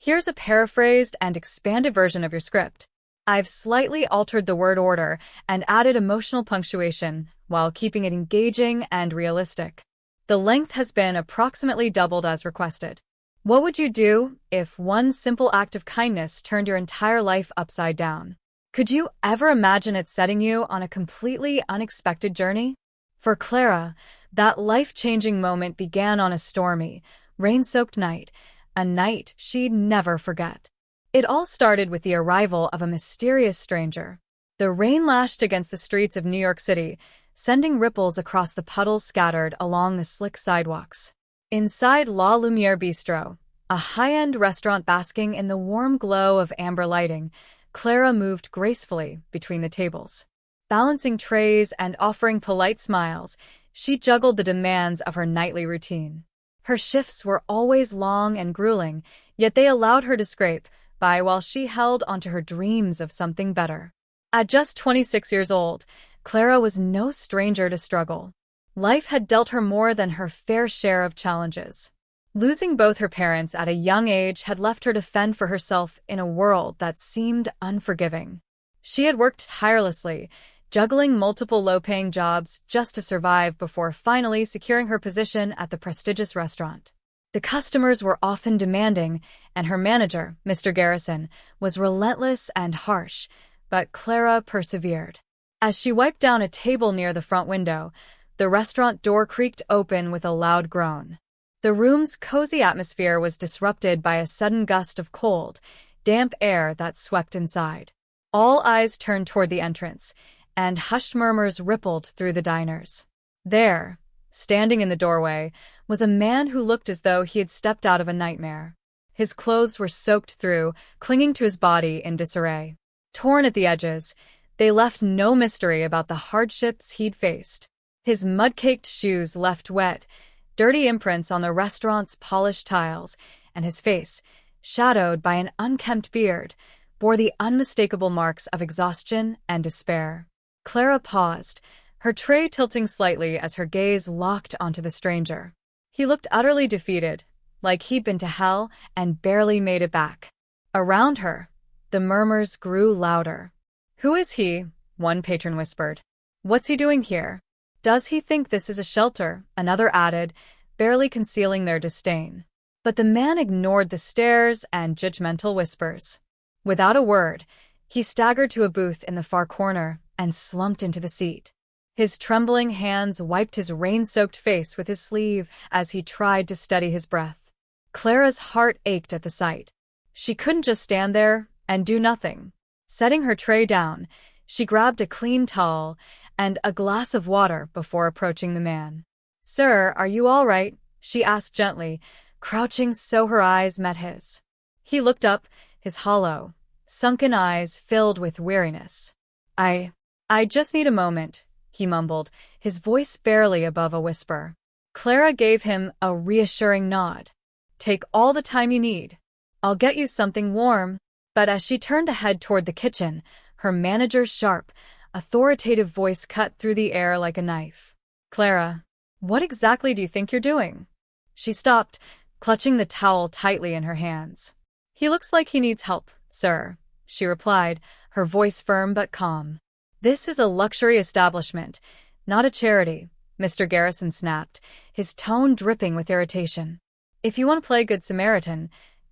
Here's a paraphrased and expanded version of your script. I've slightly altered the word order and added emotional punctuation while keeping it engaging and realistic. The length has been approximately doubled as requested. What would you do if one simple act of kindness turned your entire life upside down? Could you ever imagine it setting you on a completely unexpected journey? For Clara, that life-changing moment began on a stormy, rain-soaked night, a night she'd never forget. It all started with the arrival of a mysterious stranger. The rain lashed against the streets of New York City, sending ripples across the puddles scattered along the slick sidewalks. Inside La Lumiere Bistro, a high-end restaurant basking in the warm glow of amber lighting, Clara moved gracefully between the tables. Balancing trays and offering polite smiles, she juggled the demands of her nightly routine. Her shifts were always long and grueling, yet they allowed her to scrape by while she held onto her dreams of something better. At just 26 years old, Clara was no stranger to struggle. Life had dealt her more than her fair share of challenges. Losing both her parents at a young age had left her to fend for herself in a world that seemed unforgiving. She had worked tirelessly, juggling multiple low-paying jobs just to survive before finally securing her position at the prestigious restaurant. The customers were often demanding, and her manager, Mr. Garrison, was relentless and harsh, but Clara persevered. As she wiped down a table near the front window, the restaurant door creaked open with a loud groan. The room's cozy atmosphere was disrupted by a sudden gust of cold, damp air that swept inside. All eyes turned toward the entrance, and hushed murmurs rippled through the diners. There, standing in the doorway, was a man who looked as though he had stepped out of a nightmare. His clothes were soaked through, clinging to his body in disarray. Torn at the edges, they left no mystery about the hardships he'd faced. His mud-caked shoes left wet, dirty imprints on the restaurant's polished tiles, and his face, shadowed by an unkempt beard, bore the unmistakable marks of exhaustion and despair. Clara paused, her tray tilting slightly as her gaze locked onto the stranger. He looked utterly defeated, like he'd been to hell and barely made it back. Around her, the murmurs grew louder. "Who is he?" one patron whispered. "What's he doing here? Does he think this is a shelter?" another added, barely concealing their disdain. But the man ignored the stares and judgmental whispers. Without a word, he staggered to a booth in the far corner and slumped into the seat. His trembling hands wiped his rain-soaked face with his sleeve as he tried to steady his breath. Clara's heart ached at the sight. She couldn't just stand there and do nothing. Setting her tray down, she grabbed a clean towel and a glass of water before approaching the man. "Sir, are you all right?" she asked gently, crouching so her eyes met his. He looked up, his hollow, sunken eyes filled with weariness. I just need a moment," he mumbled, his voice barely above a whisper. Clara gave him a reassuring nod. "Take all the time you need. I'll get you something warm." But as she turned to head toward the kitchen, her manager's sharp, authoritative voice cut through the air like a knife. "Clara, what exactly do you think you're doing?" She stopped, clutching the towel tightly in her hands. "He looks like he needs help, sir," she replied, her voice firm but calm. "This is a luxury establishment, not a charity," Mr. Garrison snapped, his tone dripping with irritation. "If you want to play Good Samaritan,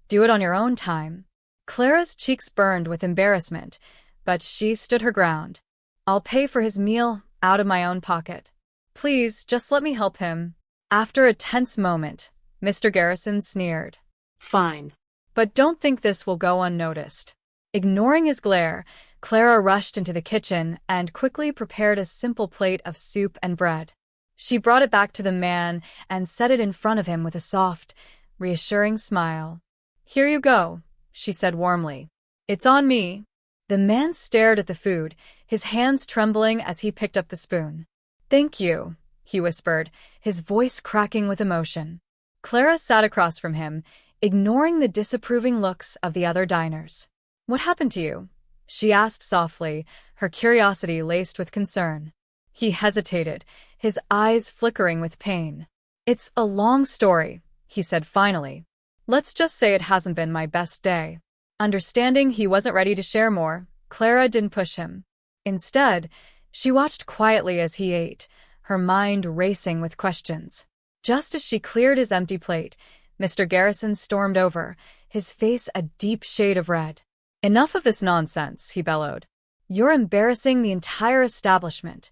do it on your own time." Clara's cheeks burned with embarrassment, but she stood her ground. "I'll pay for his meal out of my own pocket. Please, just let me help him." After a tense moment, Mr. Garrison sneered. "Fine. "But don't think this will go unnoticed." Ignoring his glare, Clara rushed into the kitchen and quickly prepared a simple plate of soup and bread. She brought it back to the man and set it in front of him with a soft, reassuring smile. "Here you go," she said warmly. "It's on me." The man stared at the food, his hands trembling as he picked up the spoon. "Thank you," he whispered, his voice cracking with emotion. Clara sat across from him, ignoring the disapproving looks of the other diners. "What happened to you?" she asked softly, her curiosity laced with concern. He hesitated, his eyes flickering with pain. "It's a long story," he said finally. Let's just say it hasn't been my best day. Understanding he wasn't ready to share more, Clara didn't push him. Instead, she watched quietly as he ate, her mind racing with questions. Just as she cleared his empty plate, Mr. Garrison stormed over, his face a deep shade of red. "Enough of this nonsense," he bellowed. "You're embarrassing the entire establishment."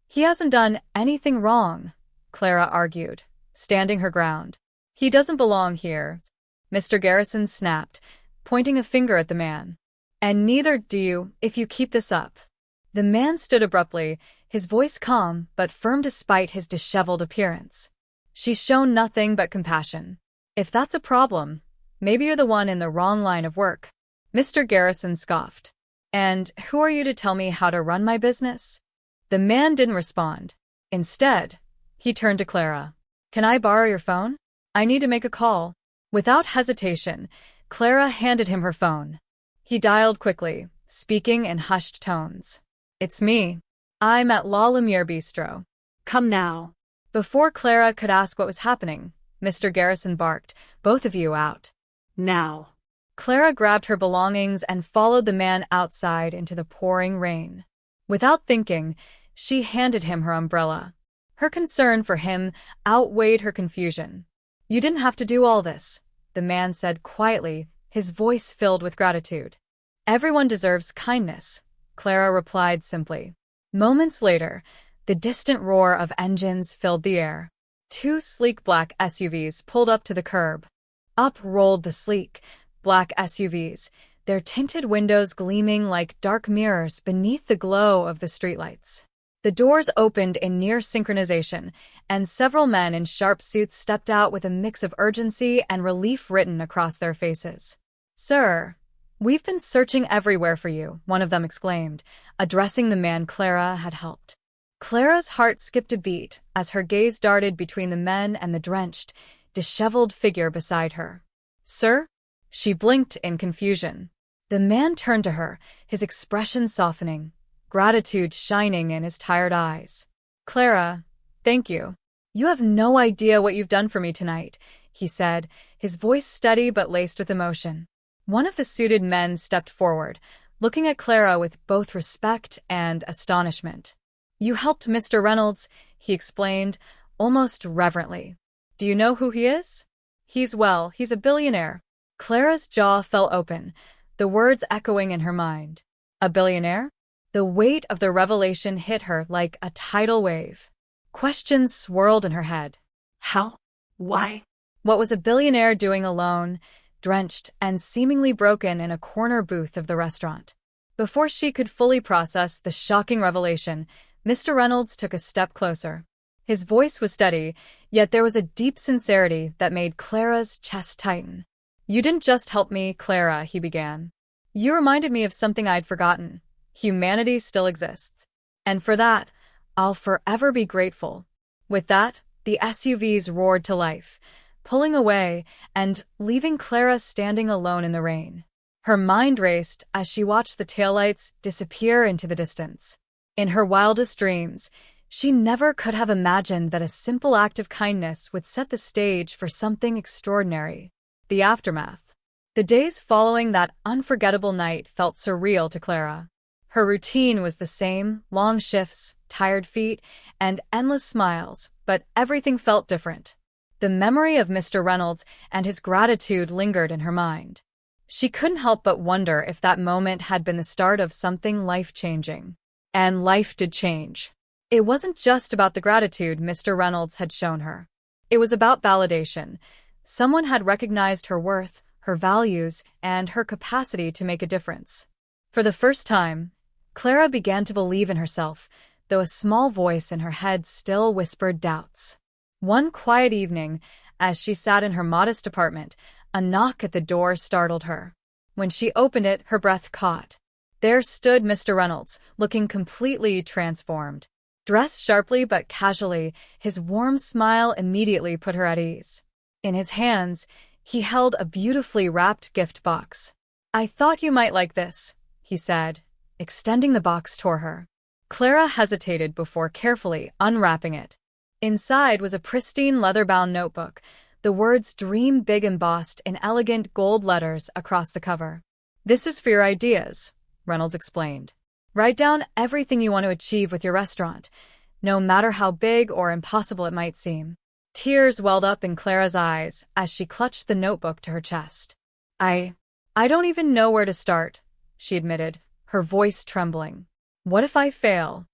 "He hasn't done anything wrong," Clara argued, standing her ground. "He doesn't belong here," Mr. Garrison snapped, pointing a finger at the man. "And neither do you if you keep this up." The man stood abruptly, his voice calm but firm despite his disheveled appearance. "She's shown nothing but compassion. If that's a problem, maybe you're the one in the wrong line of work." Mr. Garrison scoffed. "And who are you to tell me how to run my business?" The man didn't respond. Instead, he turned to Clara. "Can I borrow your phone? I need to make a call." Without hesitation, Clara handed him her phone. He dialed quickly, speaking in hushed tones. "It's me. I'm at La Lumiere Bistro." "Come now." Before Clara could ask what was happening, Mr. Garrison barked, "Both of you out." "Now." Clara grabbed her belongings and followed the man outside into the pouring rain. Without thinking, she handed him her umbrella. Her concern for him outweighed her confusion. "You didn't have to do all this," the man said quietly, his voice filled with gratitude. "Everyone deserves kindness," Clara replied simply. Moments later, the distant roar of engines filled the air. Two sleek black SUVs pulled up to the curb. Up rolled the sleek, black SUVs, their tinted windows gleaming like dark mirrors beneath the glow of the streetlights. The doors opened in near synchronization, and several men in sharp suits stepped out with a mix of urgency and relief written across their faces. "Sir, we've been searching everywhere for you," one of them exclaimed, addressing the man Clara had helped. Clara's heart skipped a beat as her gaze darted between the men and the drenched, disheveled figure beside her. "Sir?" She blinked in confusion. The man turned to her, his expression softening, gratitude shining in his tired eyes. "Clara, thank you. You have no idea what you've done for me tonight," he said, his voice steady but laced with emotion. One of the suited men stepped forward, looking at Clara with both respect and astonishment. "You helped Mr. Reynolds," he explained, almost reverently. "Do you know who he is?" He's a billionaire." Clara's jaw fell open, the words echoing in her mind. A billionaire? The weight of the revelation hit her like a tidal wave. Questions swirled in her head. How? Why? What was a billionaire doing alone, drenched and seemingly broken in a corner booth of the restaurant? Before she could fully process the shocking revelation, Mr. Reynolds took a step closer. His voice was steady, yet there was a deep sincerity that made Clara's chest tighten. "You didn't just help me, Clara," he began. "You reminded me of something I'd forgotten. Humanity still exists. And for that, I'll forever be grateful." With that, the SUVs roared to life, pulling away and leaving Clara standing alone in the rain. Her mind raced as she watched the taillights disappear into the distance. In her wildest dreams, she never could have imagined that a simple act of kindness would set the stage for something extraordinary. The aftermath. The days following that unforgettable night felt surreal to Clara. Her routine was the same, long shifts, tired feet, and endless smiles, but everything felt different. The memory of Mr. Reynolds and his gratitude lingered in her mind. She couldn't help but wonder if that moment had been the start of something life-changing. And life did change. It wasn't just about the gratitude Mr. Reynolds had shown her. It was about validation. Someone had recognized her worth, her values, and her capacity to make a difference. For the first time, Clara began to believe in herself, though a small voice in her head still whispered doubts. One quiet evening, as she sat in her modest apartment, a knock at the door startled her. When she opened it, her breath caught. There stood Mr. Reynolds, looking completely transformed. Dressed sharply but casually, his warm smile immediately put her at ease. In his hands, he held a beautifully wrapped gift box. "I thought you might like this," he said, extending the box toward her. Clara hesitated before carefully unwrapping it. Inside was a pristine leather-bound notebook, the words "Dream Big" embossed in elegant gold letters across the cover. "This is for your ideas," Reynolds explained. "Write down everything you want to achieve with your restaurant, no matter how big or impossible it might seem." Tears welled up in Clara's eyes as she clutched the notebook to her chest. I don't even know where to start," she admitted, her voice trembling. "What if I fail?"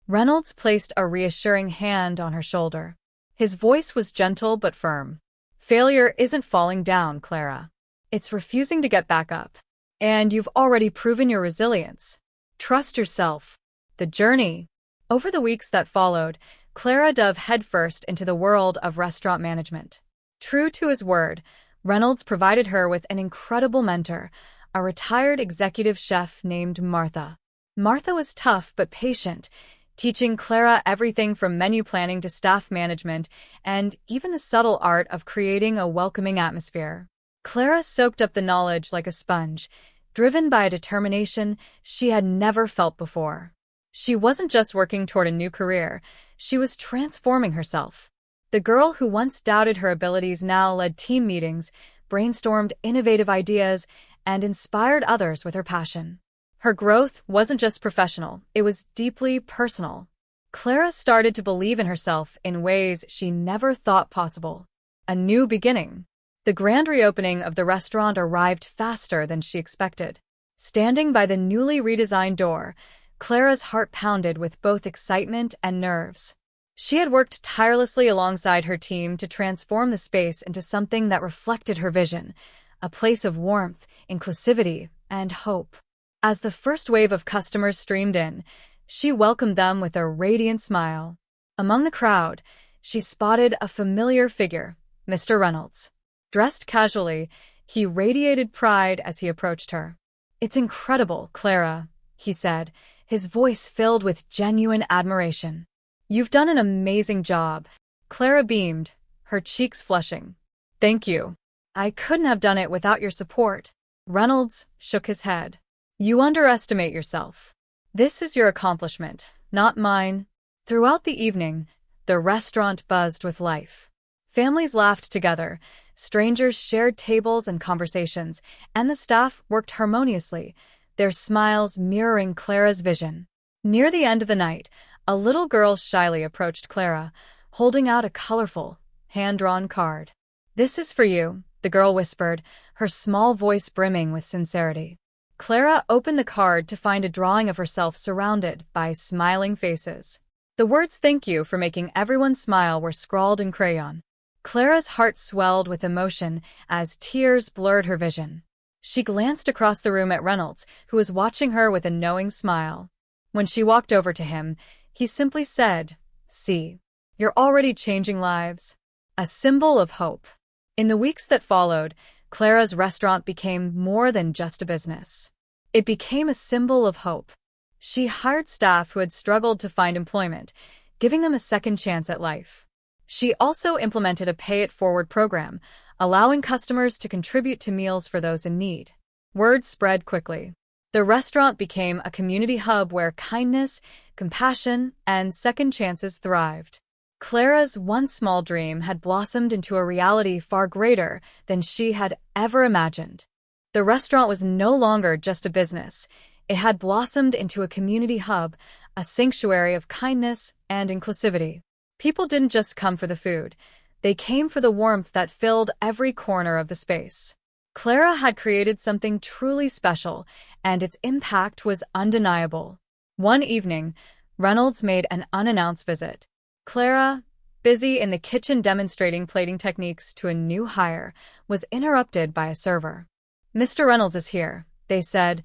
Reynolds placed a reassuring hand on her shoulder. His voice was gentle but firm. "Failure isn't falling down, Clara. It's refusing to get back up. And you've already proven your resilience. Trust yourself." The journey. Over the weeks that followed, Clara dove headfirst into the world of restaurant management. True to his word, Reynolds provided her with an incredible mentor, a retired executive chef named Martha. Martha was tough but patient, teaching Clara everything from menu planning to staff management and even the subtle art of creating a welcoming atmosphere. Clara soaked up the knowledge like a sponge, driven by a determination she had never felt before. She wasn't just working toward a new career, she was transforming herself. The girl who once doubted her abilities now led team meetings, brainstormed innovative ideas, and inspired others with her passion. Her growth wasn't just professional, it was deeply personal. Clara started to believe in herself in ways she never thought possible. A new beginning. The grand reopening of the restaurant arrived faster than she expected. Standing by the newly redesigned door, Clara's heart pounded with both excitement and nerves. She had worked tirelessly alongside her team to transform the space into something that reflected her vision, a place of warmth, inclusivity, and hope. As the first wave of customers streamed in, she welcomed them with a radiant smile. Among the crowd, she spotted a familiar figure, Mr. Reynolds. Dressed casually, he radiated pride as he approached her. "It's incredible, Clara," he said, his voice filled with genuine admiration. "You've done an amazing job." Clara beamed, her cheeks flushing. "Thank you. I couldn't have done it without your support." Reynolds shook his head. "You underestimate yourself. This is your accomplishment, not mine." Throughout the evening, the restaurant buzzed with life. Families laughed together, strangers shared tables and conversations, and the staff worked harmoniously, their smiles mirroring Clara's vision. Near the end of the night, a little girl shyly approached Clara, holding out a colorful, hand-drawn card. "This is for you," the girl whispered, her small voice brimming with sincerity. Clara opened the card to find a drawing of herself surrounded by smiling faces. The words "thank you for making everyone smile" were scrawled in crayon. Clara's heart swelled with emotion as tears blurred her vision. She glanced across the room at Reynolds, who was watching her with a knowing smile. When she walked over to him, he simply said, "See, you're already changing lives." A symbol of hope. In the weeks that followed, Clara's restaurant became more than just a business. It became a symbol of hope. She hired staff who had struggled to find employment, giving them a second chance at life. She also implemented a pay-it-forward program, allowing customers to contribute to meals for those in need. Word spread quickly. The restaurant became a community hub where kindness, compassion, and second chances thrived. Clara's one small dream had blossomed into a reality far greater than she had ever imagined. The restaurant was no longer just a business. It had blossomed into a community hub, a sanctuary of kindness and inclusivity. People didn't just come for the food. They came for the warmth that filled every corner of the space. Clara had created something truly special, and its impact was undeniable. One evening, Reynolds made an unannounced visit. Clara, busy in the kitchen demonstrating plating techniques to a new hire, was interrupted by a server. "Mr. Reynolds is here," they said,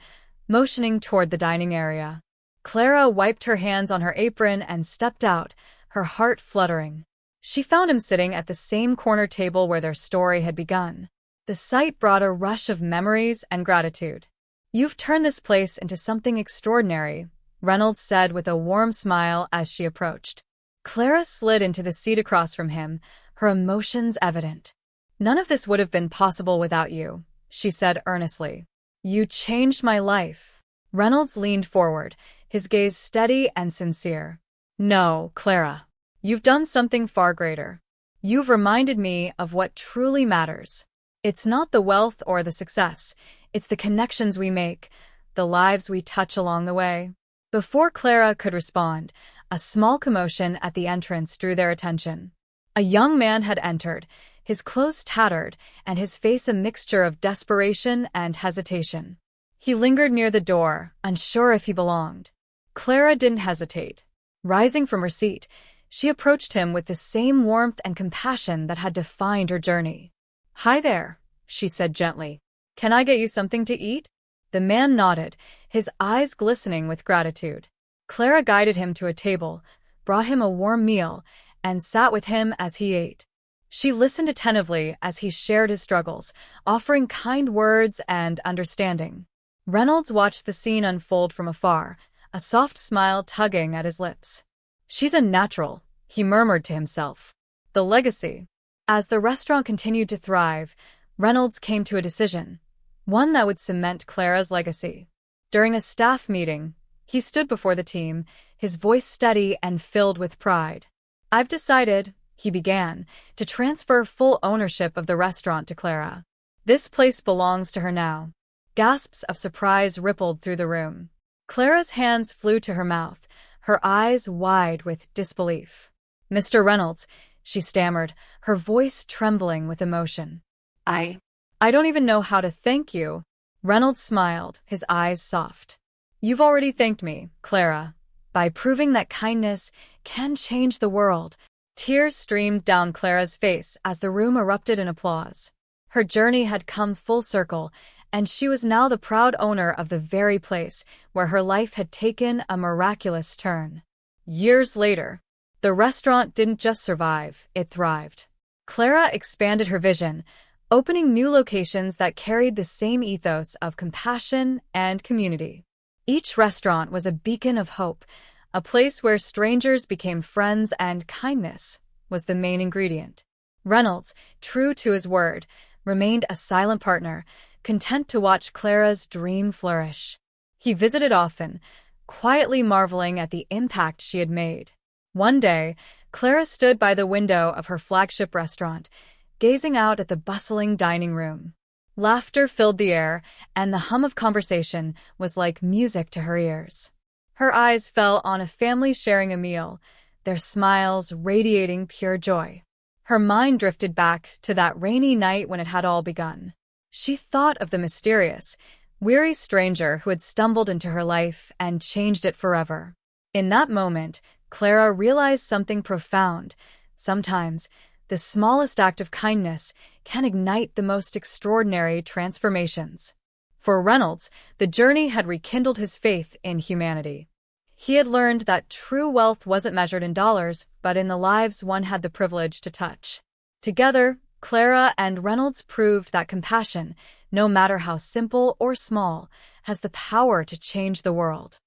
motioning toward the dining area. Clara wiped her hands on her apron and stepped out, her heart fluttering. She found him sitting at the same corner table where their story had begun. The sight brought a rush of memories and gratitude. "You've turned this place into something extraordinary," Reynolds said with a warm smile as she approached. Clara slid into the seat across from him, her emotions evident. "None of this would have been possible without you," she said earnestly. "You changed my life." Reynolds leaned forward, his gaze steady and sincere. "No, Clara. You've done something far greater. You've reminded me of what truly matters. It's not the wealth or the success, it's the connections we make, the lives we touch along the way. Before Clara could respond, a small commotion at the entrance drew their attention. A young man had entered, his clothes tattered, and his face a mixture of desperation and hesitation. He lingered near the door, unsure if he belonged. Clara didn't hesitate. Rising from her seat, she approached him with the same warmth and compassion that had defined her journey. "Hi there," she said gently. "Can I get you something to eat?" The man nodded, his eyes glistening with gratitude. Clara guided him to a table, brought him a warm meal, and sat with him as he ate. She listened attentively as he shared his struggles, offering kind words and understanding. Reynolds watched the scene unfold from afar, a soft smile tugging at his lips. "She's a natural," he murmured to himself. The legacy. As the restaurant continued to thrive, Reynolds came to a decision, one that would cement Clara's legacy. During a staff meeting, he stood before the team, his voice steady and filled with pride. "I've decided," he began, "to transfer full ownership of the restaurant to Clara. This place belongs to her now." Gasps of surprise rippled through the room. Clara's hands flew to her mouth, her eyes wide with disbelief. "Mr. Reynolds," she stammered, her voice trembling with emotion. I "I don't even know how to thank you." Reynolds smiled, his eyes soft. "You've already thanked me, Clara, by proving that kindness can change the world." Tears streamed down Clara's face as the room erupted in applause. Her journey had come full circle, and she was now the proud owner of the very place where her life had taken a miraculous turn. Years later, the restaurant didn't just survive, it thrived. Clara expanded her vision, opening new locations that carried the same ethos of compassion and community. Each restaurant was a beacon of hope, a place where strangers became friends and kindness was the main ingredient. Reynolds, true to his word, remained a silent partner, content to watch Clara's dream flourish. He visited often, quietly marveling at the impact she had made. One day, Clara stood by the window of her flagship restaurant, gazing out at the bustling dining room. Laughter filled the air, and the hum of conversation was like music to her ears. Her eyes fell on a family sharing a meal, their smiles radiating pure joy. Her mind drifted back to that rainy night when it had all begun. She thought of the mysterious, weary stranger who had stumbled into her life and changed it forever. In that moment, Clara realized something profound. Sometimes, the smallest act of kindness can ignite the most extraordinary transformations. For Reynolds, the journey had rekindled his faith in humanity. He had learned that true wealth wasn't measured in dollars, but in the lives one had the privilege to touch. Together, Clara and Reynolds proved that compassion, no matter how simple or small, has the power to change the world.